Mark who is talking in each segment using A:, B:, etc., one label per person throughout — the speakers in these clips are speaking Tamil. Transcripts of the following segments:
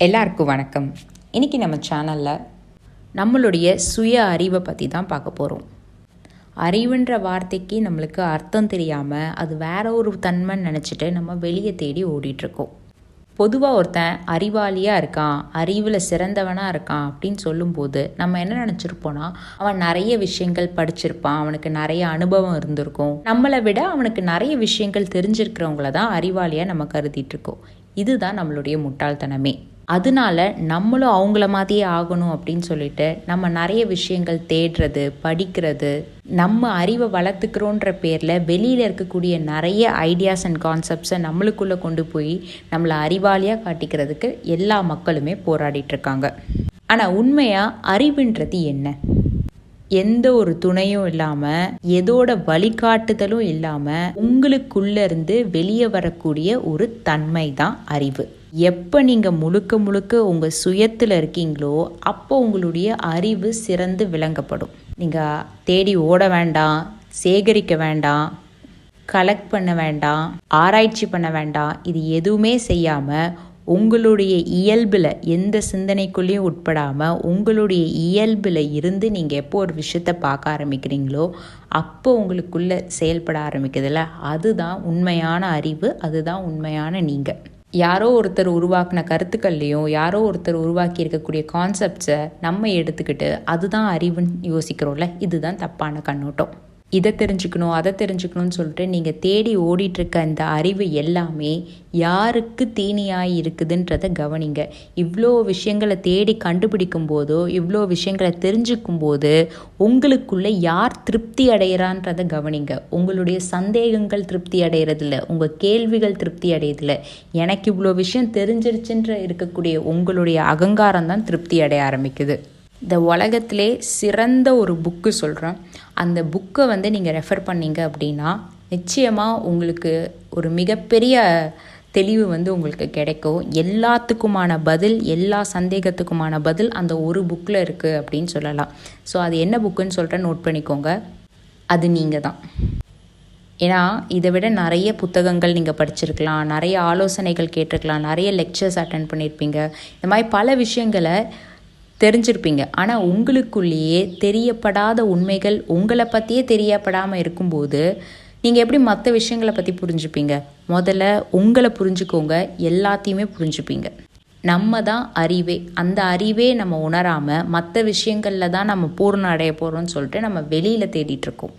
A: எல்லாருக்கும் வணக்கம். இன்றைக்கி நம்ம சேனலில் நம்மளுடைய சுய அறிவை பற்றி தான் பார்க்க போகிறோம். அறிவுன்ற வார்த்தைக்கு நம்மளுக்கு அர்த்தம் தெரியாமல் அது வேற ஒரு தன்மைன்னு நினச்சிட்டு நம்ம வெளியே தேடி ஓடிட்டுருக்கோம். பொதுவாக ஒருத்தன் அறிவாளியாக இருக்கான், அறிவில் சிறந்தவனாக இருக்கான் அப்படின்னு சொல்லும்போது நம்ம என்ன நினச்சிருப்போன்னா, அவன் நிறைய விஷயங்கள் படிச்சிருப்பான், அவனுக்கு நிறைய அனுபவம் இருந்திருக்கும், நம்மளை விட அவனுக்கு நிறைய விஷயங்கள் தெரிஞ்சிருக்கிறவங்கள தான் அறிவாளியாக நம்ம கருதிட்டுருக்கோம். இதுதான் நம்மளுடைய முட்டாள்தனமே. அதனால நம்மளும் அவங்கள மாதிரியே ஆகணும் அப்படின்னு சொல்லிட்டு நம்ம நிறைய விஷயங்கள் தேடுறது, படிக்கிறது, நம்ம அறிவை வளர்த்துக்கிறோன்ற பேரில் வெளியில் இருக்கக்கூடிய நிறைய ஐடியாஸ் அண்ட் கான்செப்ட்ஸை நம்மளுக்குள்ளே கொண்டு போய் நம்மளை அறிவாளியாக காட்டிக்கிறதுக்கு எல்லா மக்களுமே போராடிட்டுருக்காங்க. ஆனால் உண்மையாக அறிவுன்றது என்ன? எந்த ஒரு துணையும் இல்லாமல், எதோட வழிகாட்டுதலும் இல்லாமல் உங்களுக்குள்ளேருந்து வெளியே வரக்கூடிய ஒரு தன்மை தான் அறிவு. எப்போ நீங்கள் முழுக்க முழுக்க உங்கள் சுயத்தில் இருக்கீங்களோ அப்போ உங்களுடைய அறிவு சிறந்து விளங்கப்படும். நீங்கள் தேடி ஓட வேண்டாம், சேகரிக்க வேண்டாம், கலெக்ட் பண்ண வேண்டாம், ஆராய்ச்சி பண்ண வேண்டாம். இது எதுவுமே செய்யாமல் உங்களுடைய இயல்பில் எந்த சிந்தனைக்குள்ளேயும் உட்படாமல் உங்களுடைய இயல்பில் இருந்து நீங்கள் எப்போ ஒரு விஷயத்தை பார்க்க ஆரம்பிக்கிறீங்களோ அப்போ உங்களுக்குள்ளே செயல்பட ஆரம்பிக்கிறதுல அதுதான் உண்மையான அறிவு, அதுதான் உண்மையான நீங்கள். யாரோ ஒருத்தர் உருவாக்கின கருத்துக்கள்லையும் யாரோ ஒருத்தர் உருவாக்கி இருக்கக்கூடிய கான்செப்ட்ஸை நம்ம எடுத்துக்கிட்டு அதுதான் அறிவுன்னு யோசிக்கிறோம்ல, இதுதான் தப்பான கண்ணோட்டம். இதை தெரிஞ்சுக்கணும், அதை தெரிஞ்சுக்கணும்னு சொல்லிட்டு நீங்கள் தேடி ஓடிட்டுருக்க இந்த அறிவு எல்லாமே யாருக்கு தீனியாக இருக்குதுன்றதை கவனிங்க. இவ்வளோ விஷயங்களை தேடி கண்டுபிடிக்கும் போதோ, இவ்வளோ விஷயங்களை தெரிஞ்சுக்கும் போது உங்களுக்குள்ளே யார் திருப்தி அடைகிறான்றதை கவனிங்க. உங்களுடைய சந்தேகங்கள் திருப்தி அடைகிறதில்ல, உங்கள் கேள்விகள் திருப்தி அடையதில்லை. எனக்கு இவ்வளோ விஷயம் தெரிஞ்சிருச்சுன்ற இருக்கக்கூடிய உங்களுடைய அகங்காரம் தான் திருப்தி அடைய ஆரம்பிக்குது. இந்த உலகத்திலே சிறந்த ஒரு புக்கு சொல்கிறேன். அந்த புக்கை நீங்கள் ரெஃபர் பண்ணீங்க அப்படின்னா நிச்சயமாக உங்களுக்கு ஒரு மிகப்பெரிய தெளிவு உங்களுக்கு கிடைக்கும். எல்லாத்துக்குமான பதில், எல்லா சந்தேகத்துக்குமான பதில் அந்த ஒரு புக்கில் இருக்குது அப்படின்னு சொல்லலாம். ஸோ அது என்ன புக்குன்னு சொல்கிறேன், நோட் பண்ணிக்கோங்க. அது நீங்கள் தான். ஏன்னா இதை விட நிறைய புத்தகங்கள் நீங்கள் படிச்சிருக்கலாம், நிறைய ஆலோசனைகள் கேட்டிருக்கலாம், நிறைய லெக்சர்ஸ் அட்டென்ட் பண்ணியிருப்பீங்க, இந்த மாதிரி பல விஷயங்களை தெரிஞ்சிருப்பீங்க. ஆனால் உங்களுக்குள்ளேயே தெரியப்படாத உண்மைகள் உங்களை பற்றியே தெரியப்படாமல் இருக்கும்போது நீங்கள் எப்படி மற்ற விஷயங்களை பற்றி புரிஞ்சுப்பீங்க? முதல்ல உங்களை புரிஞ்சுக்கோங்க, எல்லாத்தையுமே புரிஞ்சுப்பீங்க. நம்ம தான் அறிவே. அந்த அறிவே நம்ம உணராமல் மற்ற விஷயங்களில் தான் நம்ம பூர்ணம் அடைய போகிறோம்னு சொல்லிட்டு நம்ம வெளியில் தேடிட்டுருக்கோம்.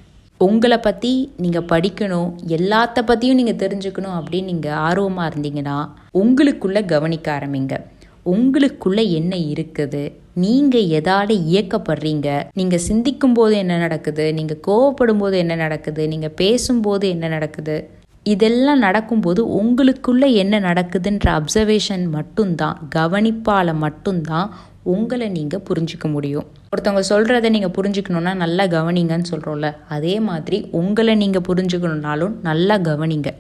A: உங்களை பற்றி நீங்கள் படிக்கணும், எல்லாத்த பற்றியும் நீங்கள் தெரிஞ்சுக்கணும் அப்படின்னு நீங்கள் ஆர்வமாக இருந்தீங்கன்னா உங்களுக்குள்ளே கவனிக்க ஆரம்பிங்க. உங்களுக்குள்ளே என்ன இருக்குது, நீங்கள் எதால் இயக்கப்படுறீங்க, நீங்கள் சிந்திக்கும் போது என்ன நடக்குது, நீங்கள் கோவப்படும் போது என்ன நடக்குது, நீங்கள் பேசும்போது என்ன நடக்குது, இதெல்லாம் நடக்கும்போது உங்களுக்குள்ளே என்ன நடக்குதுன்ற அப்சர்வேஷன் மட்டும்தான், கவனிப்பால் மட்டும்தான் உங்களை நீங்கள் புரிஞ்சிக்க முடியும். ஒருத்தவங்க சொல்கிறத நீங்கள் புரிஞ்சுக்கணுன்னா நல்லா கவனிங்கன்னு சொல்கிறோம்ல, அதே மாதிரி உங்களை நீங்கள் புரிஞ்சுக்கணுன்னாலும் நல்லா கவனிங்க.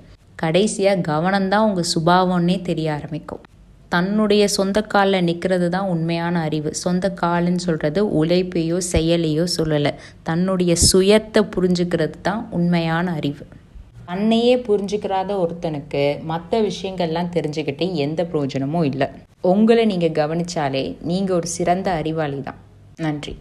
A: கடைசியாக கவனம்தான் உங்கள் சுபாவம்னே தெரிய ஆரம்பிக்கும். தன்னுடைய சொந்த காலில் நிற்கிறது தான் உண்மையான அறிவு. சொந்த காலுன்னு சொல்கிறது உழைப்பையோ செயலையோ சொல்லலை, தன்னுடைய சுயத்தை புரிஞ்சுக்கிறது தான் உண்மையான அறிவு. தன்னையே புரிஞ்சுக்கிறாத ஒருத்தனுக்கு மற்ற விஷயங்கள்லாம் தெரிஞ்சுக்கிட்டு எந்த பிரயோஜனமும் இல்லை. உங்களை நீங்கள் கவனித்தாலே நீங்கள் ஒரு சிறந்த அறிவாளி தான். நன்றி.